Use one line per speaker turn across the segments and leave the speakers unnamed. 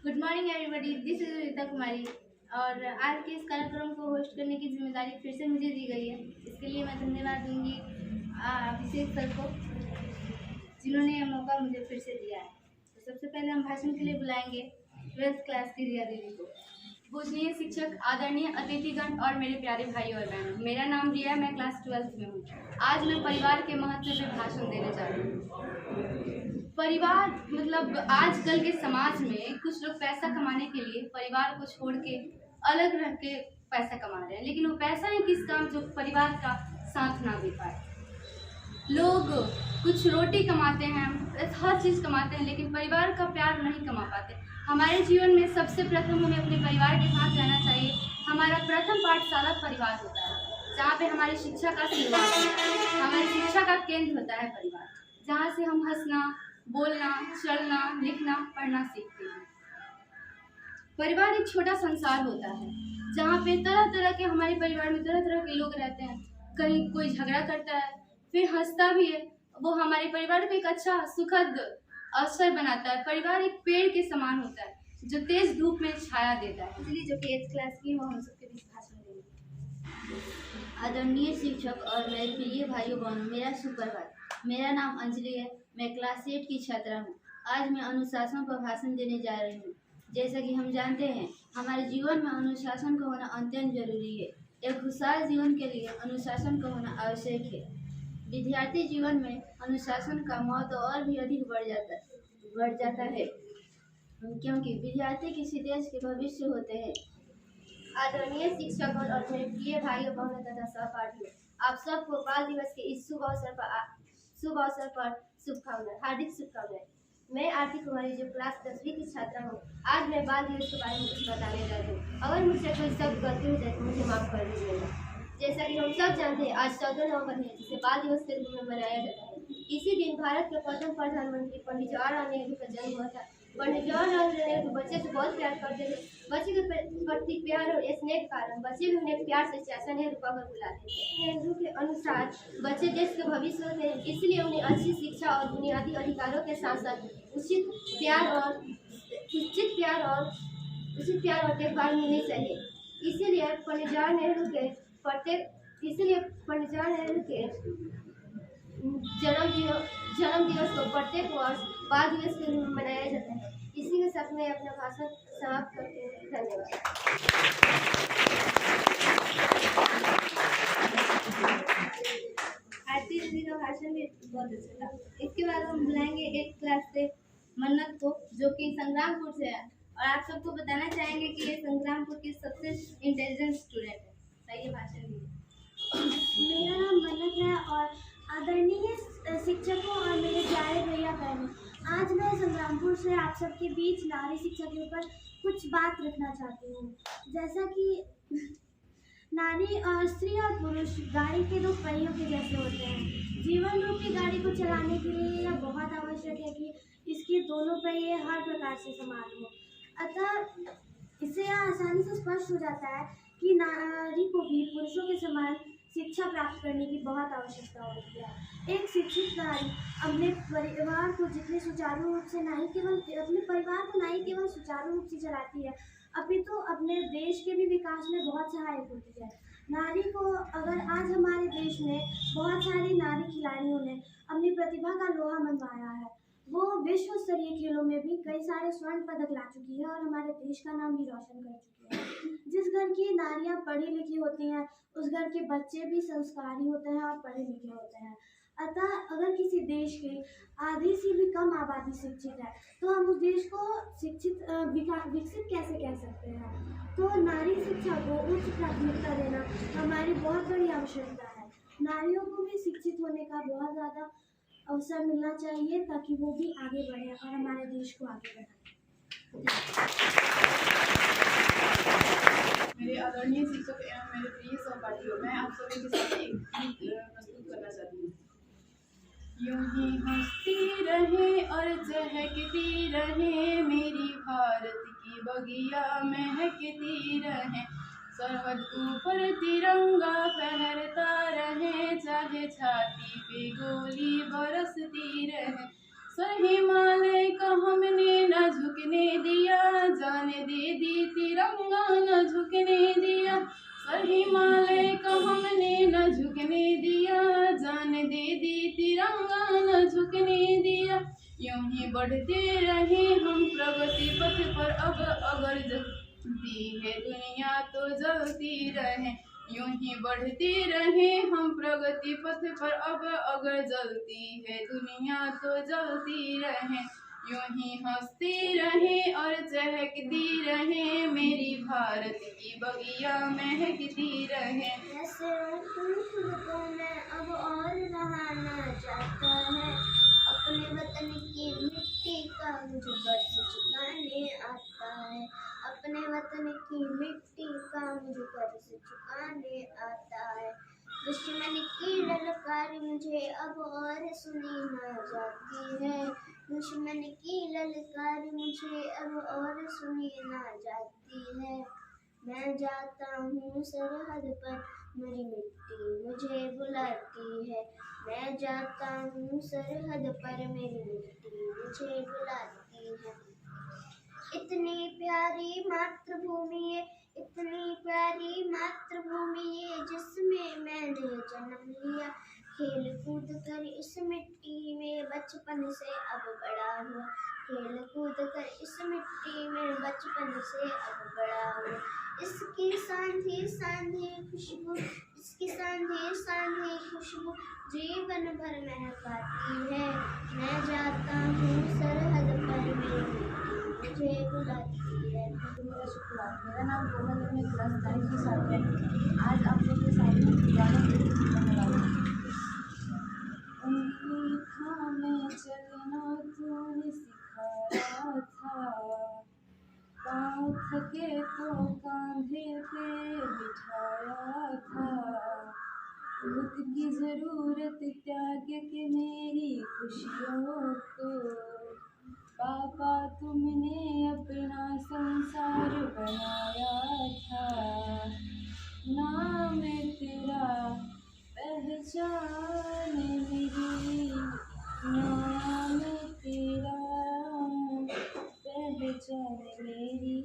Good morning everybody, this is Rita Kumari. और आज के इस कार्यक्रम को होस्ट करने की जिम्मेदारी फिर से मुझे दी गई है। इसके लिए मैं धन्यवाद दूंगी अभिषेक सर को, जिन्होंने यह मौका मुझे फिर से दिया है। तो सबसे पहले हम भाषण के लिए बुलाएंगे 12th क्लास की रिया दीदी को।
पूजनीय शिक्षक, आदरणीय अतिथिगण और मेरे प्यारे भाई और बहनों, मेरा नाम रिया है, मैं क्लास 12th में हूँ। आज मैं परिवार के महत्व पे भाषण देने जा रही हूँ। परिवार मतलब आजकल के समाज में कुछ लोग पैसा कमाने के लिए परिवार को छोड़ के अलग रह के पैसा कमा रहे हैं, लेकिन वो पैसा ही किस काम जो परिवार का साथ ना दे पाए। लोग कुछ रोटी कमाते हैं, हर चीज़ कमाते हैं, लेकिन परिवार का प्यार नहीं कमा पाते। हमारे जीवन में सबसे प्रथम हमें अपने परिवार के साथ रहना चाहिए। हमारा प्रथम पाठशाला परिवार होता है, जहाँ पे हमारी शिक्षा का शुरुआत होता है। हमारी शिक्षा का केंद्र होता है परिवार, जहाँ से हम हंसना, बोलना, चलना, लिखना, पढ़ना सीखते हैं। परिवार एक छोटा संसार होता है, जहाँ पे तरह तरह के हमारे परिवार में तरह तरह के लोग रहते हैं। कहीं कोई झगड़ा करता है, फिर हंसता भी है। वो हमारे परिवार को एक अच्छा सुखद अवसर बनाता है। परिवार एक पेड़ के समान होता है, जो तेज धूप में छाया देता है।
इसलिए जो कि 8th क्लास की है, वो हम सबके बीच भाषण देंगे।
आदरणीय शिक्षक और मेरे प्रिय भाइयों बहनों, मेरा सुप्रभात। मेरा नाम अंजलि है, मैं क्लास 8 की छात्रा हूँ। आज मैं अनुशासन पर भाषण देने जा रही हूँ। जैसा कि हम जानते हैं, हमारे जीवन में अनुशासन का होना अत्यंत जरूरी है। एक खुशहाल जीवन के लिए अनुशासन का होना आवश्यक है। विद्यार्थी जीवन में अनुशासन का महत्व और भी अधिक बढ़ जाता है, क्योंकि विद्यार्थी किसी देश के भविष्य होते हैं।
आदरणीय शिक्षक और मेरे प्रिय भाइयों बहनों तथा सहपाठियों, आप सबको बाल दिवस के इस शुभ अवसर पर शुभकामनाएं, हार्दिक शुभकामनाएं। मैं आरती कुमारी, जो क्लास 10वीं की छात्रा हूँ, आज मैं बाल दिवस के बारे में कुछ बताने जा रही हूँ। अगर मुझसे कोई शब्द गलती हो जाए तो मुझे माफ कर दीजिएगा। जैसा कि हम सब जानते हैं, आज 14 नवंबर है, जिसे बाल दिवस के रूप में मनाया जाता है। इसी दिन भारत के प्रथम प्रधानमंत्री पंडित जवाहरलाल नेहरू का जन्म हुआ था। पंडित जवाहरलाल नेहरू बच्चे से बहुत प्यार करते थे। बच्चे के प्रति प्यार और स्नेह के कारण बच्चे भी उन्हें प्यार से चाचा नेहरू कहकर बुलाते थे। नेहरू के अनुसार बच्चे देश के भविष्य होते हैं, इसलिए उन्हें अच्छी शिक्षा और बुनियादी अधिकारों के साथ साथ उचित प्यार और देखभाल मिलनी चाहिए। इसीलिए पंडित जवाहरलाल नेहरू के जन्म दिवस को प्रत्येक वर्ष बाल दिवस के रूप में मनाया जाता है। इसी के साथ मैं अपना भाषण समाप्त करती हूँ। धन्यवाद। आरती दीदी का भाषण भी बहुत अच्छा था। इसके बाद हम बुलाएंगे 8th क्लास से मन्नत को, जो कि संग्रामपुर से है, और आप सबको बताना चाहेंगे कि ये संग्रामपुर की सबसे इंटेलिजेंट स्टूडेंट है। सही भाषण दीजिए।
मेरा नाम मन्नत है और आदरणीय शिक्षकों और मेरे प्यारे भैया बहनों, आज मैं संग्रामपुर से आप सबके बीच नारी शिक्षा के ऊपर कुछ बात रखना चाहती हूँ। जैसा कि नारी और स्त्री और पुरुष गाड़ी के दो पहियों के जैसे होते हैं। जीवन रूपी गाड़ी को चलाने के लिए यह बहुत आवश्यक है कि इसके दोनों पहिए हर प्रकार से समान हो। अतः इससे यह आसानी से स्पष्ट हो जाता है कि नारी को भी पुरुषों के समान शिक्षा प्राप्त करने की बहुत आवश्यकता होती है। एक शिक्षित नारी अपने परिवार को जितने सुचारू रूप से नहीं केवल सुचारू रूप से चलाती है, अपितु अपने देश के भी विकास में बहुत सहायक होती है। नारी को अगर आज हमारे देश में बहुत सारी नारी खिलाड़ियों ने अपनी प्रतिभा का लोहा मनवाया है। वो विश्व स्तरीय खेलों में भी कई सारे स्वर्ण पदक ला चुकी है और हमारे देश का नाम भी रोशन कर चुकी है। जिस घर की नारियां पढ़ी लिखी होती हैं, उस घर के बच्चे भी संस्कारी होते हैं और पढ़े लिखे होते हैं। अतः अगर किसी देश की आधी से भी कम आबादी शिक्षित है, तो हम उस देश को विकसित कैसे कह सकते हैं। तो नारी शिक्षा को उच्च प्राथमिकता देना हमारी बहुत बड़ी आवश्यकता है। नारियों को भी शिक्षित होने का बहुत ज़्यादा अवसर मिलना चाहिए, ताकि वो भी आगे बढ़े और हमारे देश को आगे बढ़ाएं।
मेरे आदरणीय शिक्षक एवं मेरे प्रिय सहपाठियों, मैं आप सभी के साथ एक गीत प्रस्तुत करना चाहती हूँ। यूं ही हंसती रहे और चहकती रहे, मेरी भारत की बगिया महकती रहे। सरहद ऊपर तिरंगा फहरता रहे, चाहे छाती पे गोली बरसती रहे। सर हिमालय का हमने न झुकने दिया,
जाने दीदी तिरंगा न झुकने दिया, सर हिमालय का हमने न झुकने दिया, जाने दीदी तिरंगा न झुकने दिया। यूं ही बढ़ते रहे हम प्रगति पथ पर, अब अगर जलती है दुनिया तो जलती रहे। यूं ही बढ़ते रहे हम प्रगति पथ पर, अब अगर जलती है दुनिया तो जलती रहे। यूं ही हंसती रहे और चहकती रहे, मेरी भारत की बगिया महकती रहे।
ऐसे खुद को मैं अब और रहाना चाहता है, अपने वतन की मिट्टी का मुझे कर्ज चुकाने आता है, अपने वतन की मिट्टी का मुझे कर्ज चुकाने आता है। दुश्मन की ललकार मुझे अब और सुनी न जाती है, दुश्मन की ललकार मुझे अब और सुनी न जाती है। मैं जाता हूँ सरहद पर, मेरी मिट्टी मुझे बुलाती है, मैं जाता हूँ सरहद पर, मेरी मिट्टी मुझे बुलाती है। इतनी प्यारी मातृभूमि है, इतनी प्यारी मातृभूमि है, जिसमें मैंने जन्म लिया। खेल कूद कर इस मिट्टी में बचपन से अब बड़ा हुआ, खेल कूद कर इस मिट्टी में बचपन से अब बड़ा हुआ। इसकी सांधी सांधी खुशबू, इसकी सांधी सांधी खुशबू जीवन भर महकाती है। मैं जाता हूँ सरहद पर, मेरी मुझे बुलाती है।
मेरा शुक्रिया। मेरा नाम कोमल है, मैं क्लास 9 की छात्रा हूँ। आज आप लोग के सामने गाना गाने वाली हूँ। उंगली थामे चलना तूने सिखाया था, पाँव थके तो कांधे पे बिठाया था, खुद की ज़रूरत त्याग के मेरी खुशियों को, पापा तुमने अपना संसार बनाया था। नाम तेरा पहचान मेरी, नाम तेरा पहचान मेरी,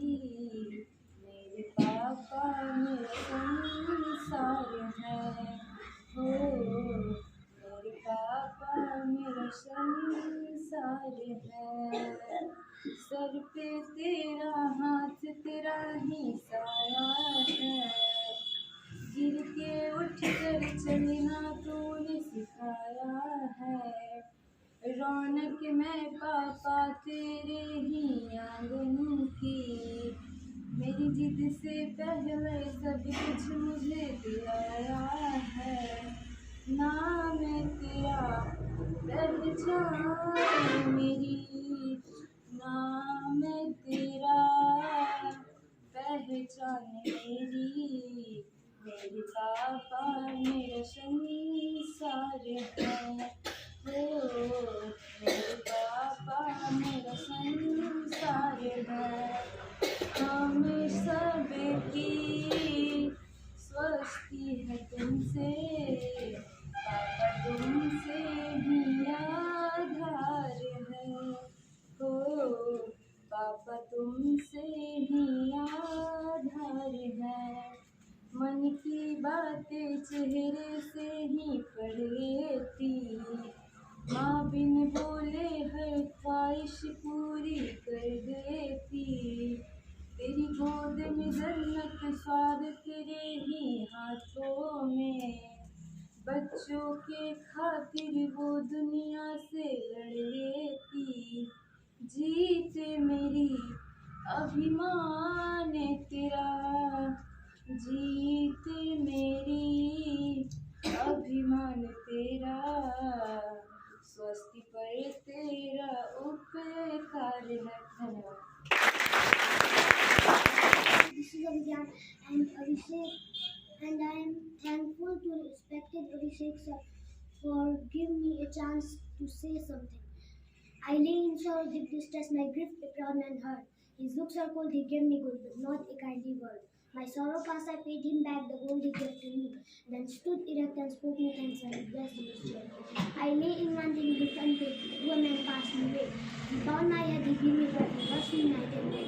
मेरे पापा मेरा संसार है हो, मेरे पापा मेरा संसार है। सर पे तेरा हाथ, तेरा ही साया है, गिर के उठ कर चलना तूने सिखाया है। रौनक मैं पापा तेरे ही आंगन की, मेरी जिद से पहले सब कुछ मुझे दिलाया है। नाम तेरा पहचान मेरी, नाम तेरा पहचान मेरी, मेरे पापा मेरा संसार है हो, मेरे पापा मेरा संसार है। हमेशा बेटी स्वस्थी है तुमसे, पापा तुमसे ही आधार है हो, पापा तुमसे ही आधार है। मन की बातें चेहरे से ही पढ़ लेती, माँ बिन बोले हर ख्वाहिश पूरी कर देती। तेरी गोद में जन्नत स्वाद तेरे ही हाथों में, बच्चों के खातिर वो दुनिया से लड़ लेती। जीते मेरी अभिमान तेरा, जीते मेरी अभिमान तेरा, स्वस्ति पर तेरा उपकार है। धन्यवाद।
This is Abhigyan and Abhishek, and I am thankful to respected Abhishek sir for giving me a chance to say something. I lay in sorrow deep distress, my grief a proud man heard. His looks are cold, he gave me good, but not a kindly word. My sorrow past, I paid him back the gold he gave to me, then stood erect and spoke me thanks and blessed in his chair. I lay in wanting grief and pain, poor man passed me away. He bound my head, he gave me breath, he washed me night and day.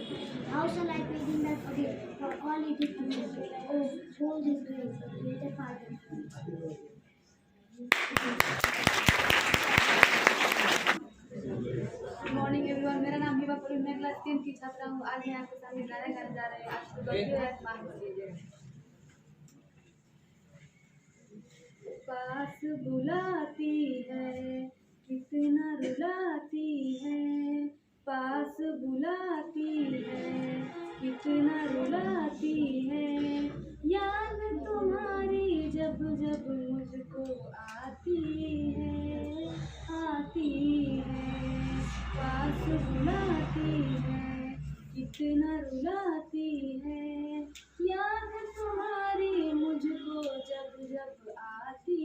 How shall that okay, for all it is understood. Oh, hold this grace, greater pardon.
Good morning everyone, मेरा नाम हिबा पुरी, मैं class 10 की छात्रा हूँ। आज मैं आपके सामने गाना गाने जा रहे हैं। आज तो गलती है, माफ कर दीजिए। पास बुलाती है कितना रुलाती है, पास बुलाती है कितना रुलाती है, याद तुम्हारी जब जब मुझको आती है, आती है। पास बुलाती है कितना रुलाती है, याद तुम्हारी मुझको जब जब आती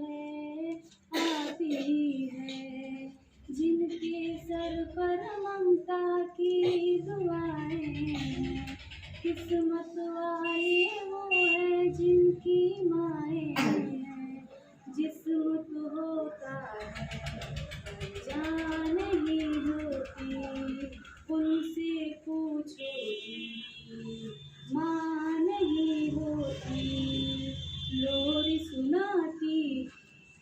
है, आती है। जिनके सर पर ममता की दुआएं हैं, किस्मत वाले वो है जिनकी माएँ हैं। जिस्म तो होता है जान नहीं होती, उनसे पूछो माँ नहीं होती। लोरी सुनाती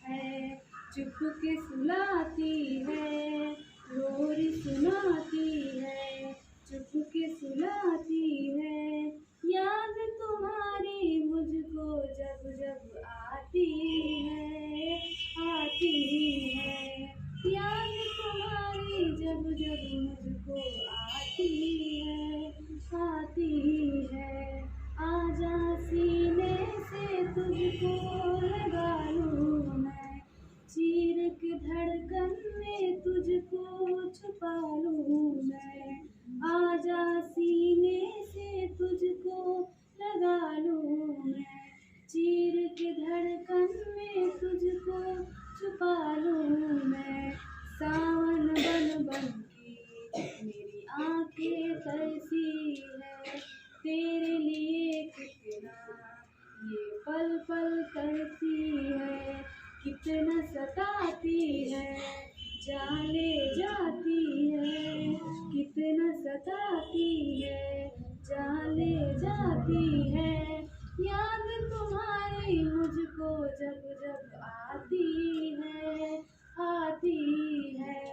है चुप के सुलाती है, लोरी सुनाती है चुप के सुलाती है, याद तुम्हारी मुझको जब जब आती है, आती है। याद तुम्हारी जब जब मुझको आती है, आती है। आजा सीने से तुझको लगा लूँ मैं, चीर के धड़कन में तुझको छुपा लूँ मैं। आजा सीने से तुझको लगा लूँ मैं, चीर के धड़कन में तुझको छुपा लूँ मैं। सावन बन बन के मेरी आंखें तरसी है, तेरे लिए कितना ये पल पल तरसी है, कितना सताती है जाने जाती है, कितना सताती है जाने जाती है। याद तुम्हारी मुझको जब जब आती है, आती है।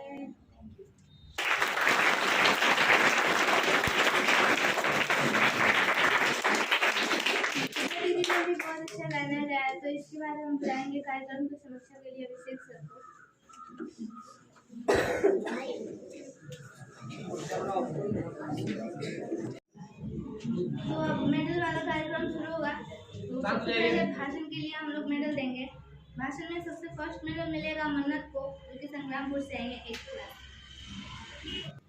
दीदी ने भी बहुत अच्छा गाना गाया, तो इसके बाद हम बुलाएंगे कार्यक्रम की समीक्षा के लिए अभिषेक सर को। तो अब मेडल वाला कार्यक्रम शुरू होगा। तो सबसे पहले भाषण के लिए हम लोग मेडल देंगे। भाषण में सबसे फर्स्ट मेडल मिलेगा मन्नत को, जो कि संग्रामपुर से आएंगे 8th क्लास।